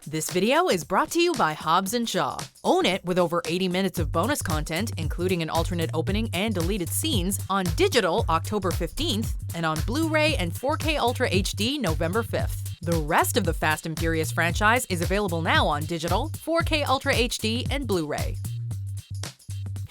This video is brought to you by Hobbs & Shaw. Own it with over 80 minutes of bonus content, including an alternate opening and deleted scenes, on digital October 15th and on Blu-ray and 4K Ultra HD November 5th. The rest of the Fast and Furious franchise is available now on digital, 4K Ultra HD, and Blu-ray.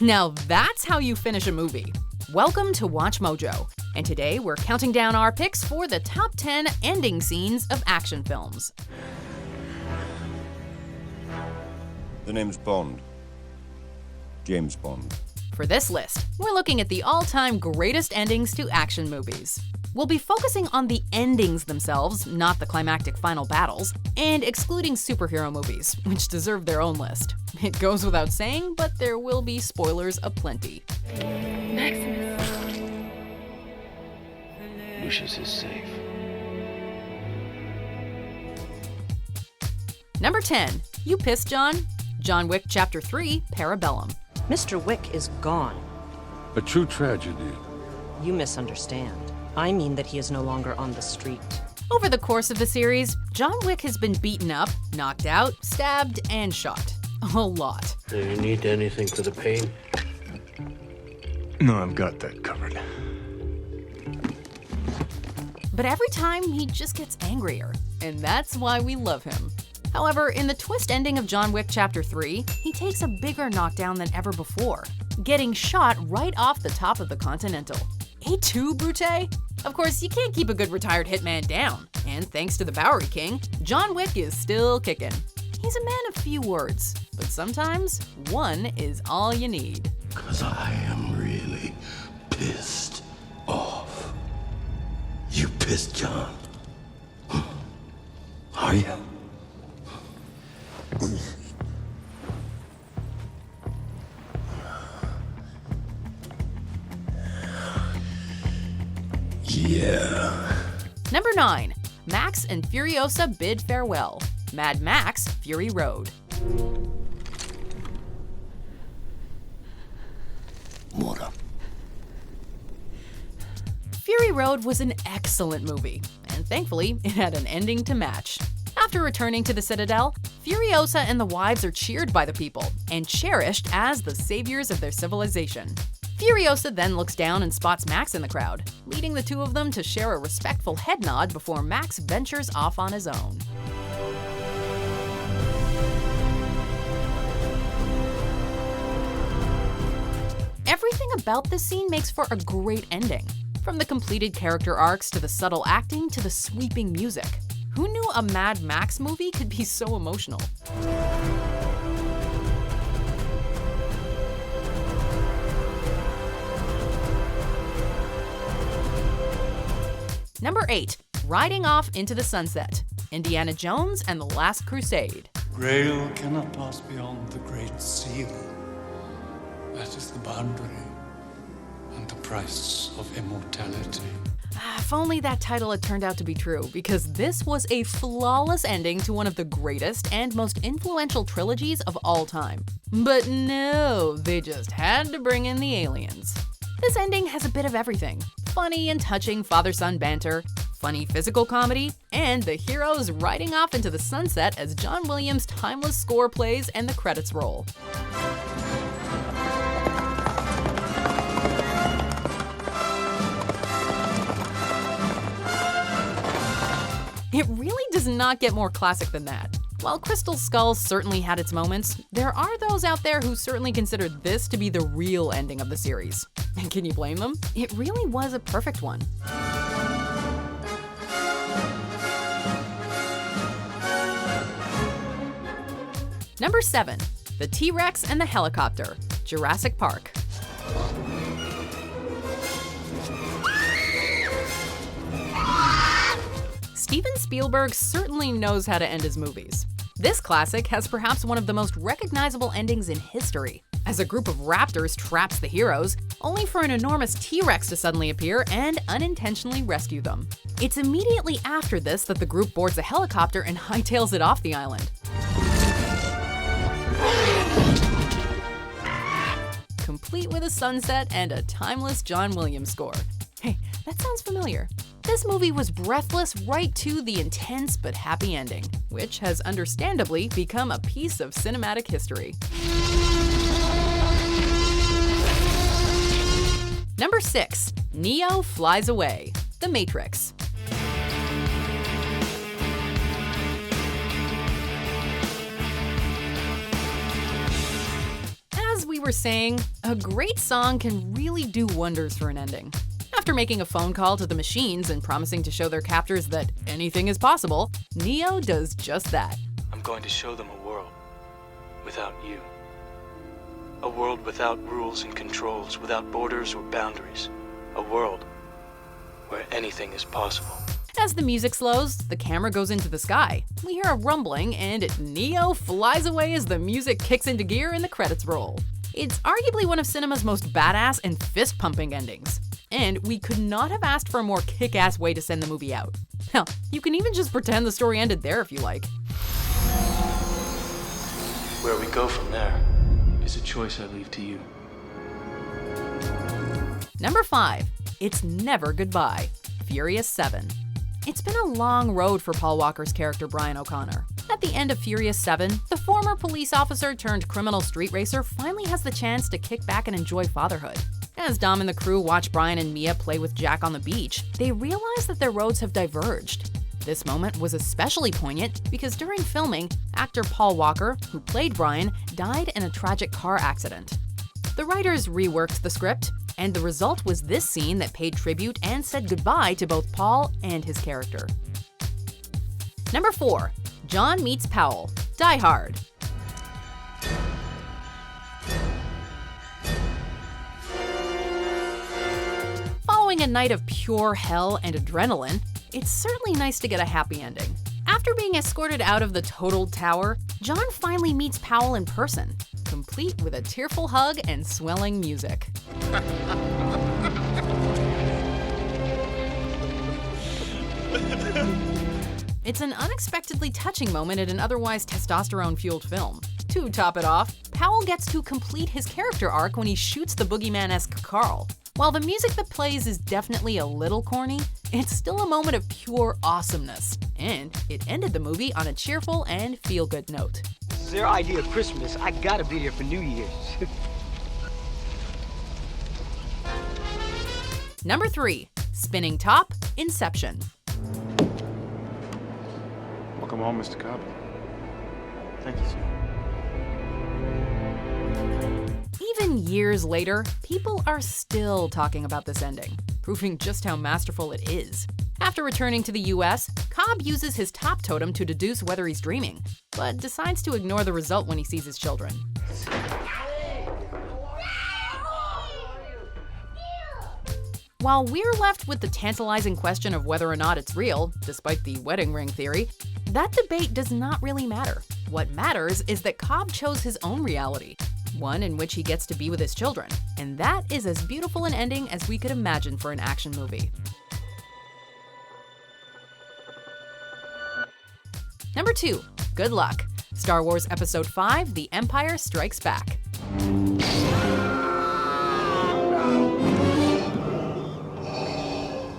Now that's how you finish a movie. Welcome to Watch Mojo, and today we're counting down our picks for the top 10 ending scenes of action films. The name's Bond. James Bond. For this list, we're looking at the all-time greatest endings to action movies. We'll be focusing on the endings themselves, not the climactic final battles, and excluding superhero movies, which deserve their own list. It goes without saying, but there will be spoilers aplenty. Maximus. Lucius is safe. Number 10. You Pissed, John? John Wick Chapter 3, Parabellum. Mr. Wick is gone. A true tragedy. You misunderstand. I mean that he is no longer on the street. Over the course of the series, John Wick has been beaten up, knocked out, stabbed, and shot. A lot. Do you need anything for the pain? No, I've got that covered. But every time, he just gets angrier, and that's why we love him. However, in the twist ending of John Wick Chapter 3, he takes a bigger knockdown than ever before, getting shot right off the top of the Continental. Et tu, Brute? Of course, you can't keep a good retired hitman down, and thanks to the Bowery King, John Wick is still kicking. He's a man of few words, but sometimes one is all you need. 'Cause I am really pissed off. You pissed, John? Are you? Yeah. Number 9. Max and Furiosa bid farewell. Mad Max: Fury Road. Water. Fury Road was an excellent movie, and thankfully, it had an ending to match. After returning to the Citadel, Furiosa and the wives are cheered by the people and cherished as the saviors of their civilization. Furiosa then looks down and spots Max in the crowd, leading the two of them to share a respectful head nod before Max ventures off on his own. Everything about this scene makes for a great ending. From the completed character arcs to the subtle acting to the sweeping music. Who knew a Mad Max movie could be so emotional? Number 8. Riding Off into the Sunset. Indiana Jones and the Last Crusade. Grail cannot pass beyond the Great Seal. That is the boundary and the price of immortality. If only that title had turned out to be true, because this was a flawless ending to one of the greatest and most influential trilogies of all time. But no, they just had to bring in the aliens. This ending has a bit of everything. Funny and touching father-son banter, funny physical comedy, and the heroes riding off into the sunset as John Williams' timeless score plays and the credits roll. It really does not get more classic than that. While Crystal Skull certainly had its moments, there are those out there who certainly consider this to be the real ending of the series. And can you blame them? It really was a perfect one. Number 7. The T-Rex and the Helicopter. Jurassic Park. Steven Spielberg certainly knows how to end his movies. This classic has perhaps one of the most recognizable endings in history, as a group of raptors traps the heroes, only for an enormous T-Rex to suddenly appear and unintentionally rescue them. It's immediately after this that the group boards a helicopter and hightails it off the island. Complete with a sunset and a timeless John Williams score. Hey, that sounds familiar. This movie was breathless right to the intense but happy ending, which has understandably become a piece of cinematic history. Number 6. Neo Flies Away. The Matrix. As we were saying, a great song can really do wonders for an ending. After making a phone call to the machines and promising to show their captors that anything is possible, Neo does just that. I'm going to show them a world without you. A world without rules and controls, without borders or boundaries. A world where anything is possible. As the music slows, the camera goes into the sky. We hear a rumbling, and Neo flies away as the music kicks into gear and the credits roll. It's arguably one of cinema's most badass and fist-pumping endings. And we could not have asked for a more kick-ass way to send the movie out. Hell, you can even just pretend the story ended there if you like. Where we go from there is a choice I leave to you. Number 5. It's Never Goodbye. Furious 7. It's been a long road for Paul Walker's character Brian O'Connor. At the end of Furious 7, the former police officer turned criminal street racer finally has the chance to kick back and enjoy fatherhood. As Dom and the crew watch Brian and Mia play with Jack on the beach, they realize that their roads have diverged. This moment was especially poignant because during filming, actor Paul Walker, who played Brian, died in a tragic car accident. The writers reworked the script, and the result was this scene that paid tribute and said goodbye to both Paul and his character. Number 4. John Meets Powell. Die Hard. Following a night of pure hell and adrenaline, it's certainly nice to get a happy ending. After being escorted out of the totaled tower, John finally meets Powell in person, complete with a tearful hug and swelling music. It's an unexpectedly touching moment in an otherwise testosterone-fueled film. To top it off, Powell gets to complete his character arc when he shoots the boogeyman-esque Carl. While the music that plays is definitely a little corny, it's still a moment of pure awesomeness, and it ended the movie on a cheerful and feel-good note. It's their idea of Christmas. I gotta be here for New Year's. Number 3. Spinning Top. Inception. Welcome home, Mr. Cobb. Thank you, sir. Even years later, people are still talking about this ending, proving just how masterful it is. After returning to the US, Cobb uses his top totem to deduce whether he's dreaming, but decides to ignore the result when he sees his children. While we're left with the tantalizing question of whether or not it's real, despite the wedding ring theory, that debate does not really matter. What matters is that Cobb chose his own reality, one in which he gets to be with his children, and that is as beautiful an ending as we could imagine for an action movie. Number 2. Good Luck. Star Wars Episode 5: The Empire Strikes Back.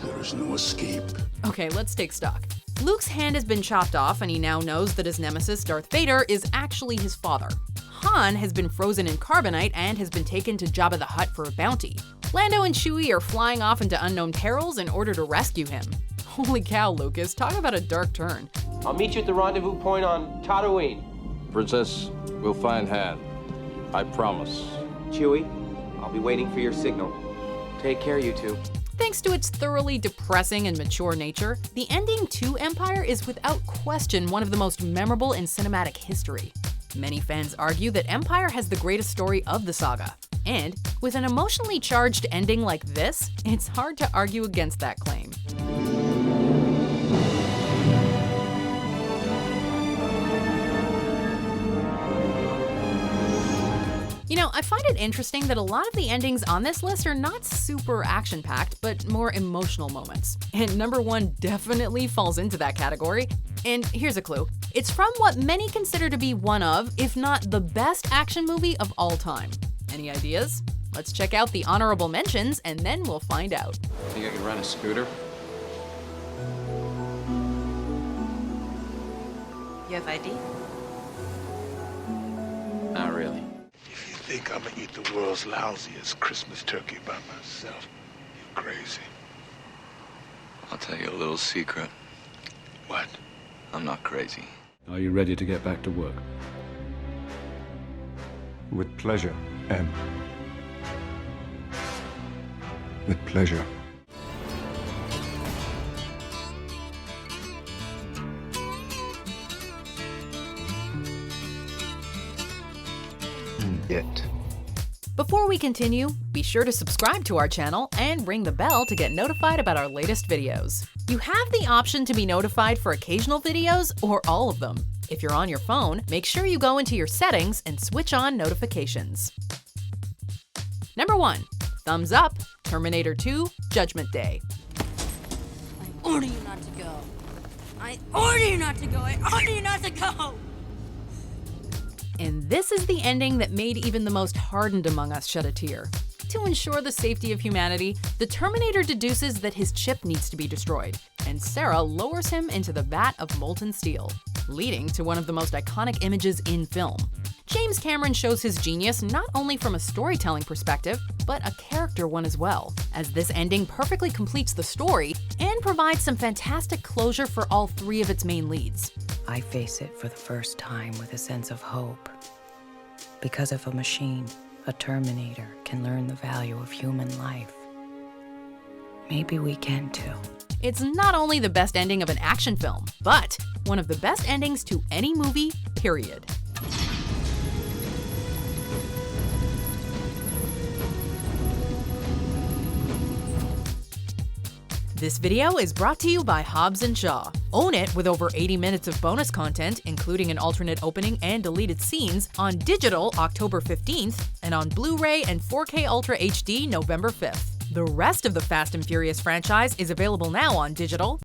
There's no escape. Okay, let's take stock. Luke's hand has been chopped off and he now knows that his nemesis, Darth Vader, is actually his father. Han has been frozen in carbonite and has been taken to Jabba the Hutt for a bounty. Lando and Chewie are flying off into unknown perils in order to rescue him. Holy cow, Lucas, talk about a dark turn. I'll meet you at the rendezvous point on Tatooine. Princess, we'll find Han. I promise. Chewie, I'll be waiting for your signal. Take care, you two. Thanks to its thoroughly depressing and mature nature, the ending to Empire is without question one of the most memorable in cinematic history. Many fans argue that Empire has the greatest story of the saga. And with an emotionally charged ending like this, it's hard to argue against that claim. You know, I find it interesting that a lot of the endings on this list are not super action-packed, but more emotional moments. And number 1 definitely falls into that category. And here's a clue. It's from what many consider to be one of, if not the best action movie of all time. Any ideas? Let's check out the honorable mentions and then we'll find out. Think I could rent a scooter? You have ID? Not really. If you think I'm gonna eat the world's lousiest Christmas turkey by myself, you're crazy. I'll tell you a little secret. What? I'm not crazy. Are you ready to get back to work? With pleasure, M. With pleasure. It. Before we continue, be sure to subscribe to our channel and ring the bell to get notified about our latest videos. You have the option to be notified for occasional videos or all of them. If you're on your phone, make sure you go into your settings and switch on notifications. Number 1. Thumbs up, Terminator 2, Judgment Day. I order you not to go. I order you not to go. I order you not to go. And this is the ending that made even the most hardened among us shed a tear. To ensure the safety of humanity, the Terminator deduces that his chip needs to be destroyed, and Sarah lowers him into the vat of molten steel, leading to one of the most iconic images in film. James Cameron shows his genius not only from a storytelling perspective, but a character one as well, as this ending perfectly completes the story and provides some fantastic closure for all 3 of its main leads. I face it for the first time with a sense of hope. Because if a machine, a Terminator, can learn the value of human life, maybe we can too. It's not only the best ending of an action film, but one of the best endings to any movie, period. This video is brought to you by Hobbs & Shaw. Own it with over 80 minutes of bonus content, including an alternate opening and deleted scenes, on digital October 15th and on Blu-ray and 4K Ultra HD November 5th. The rest of the Fast and Furious franchise is available now on digital,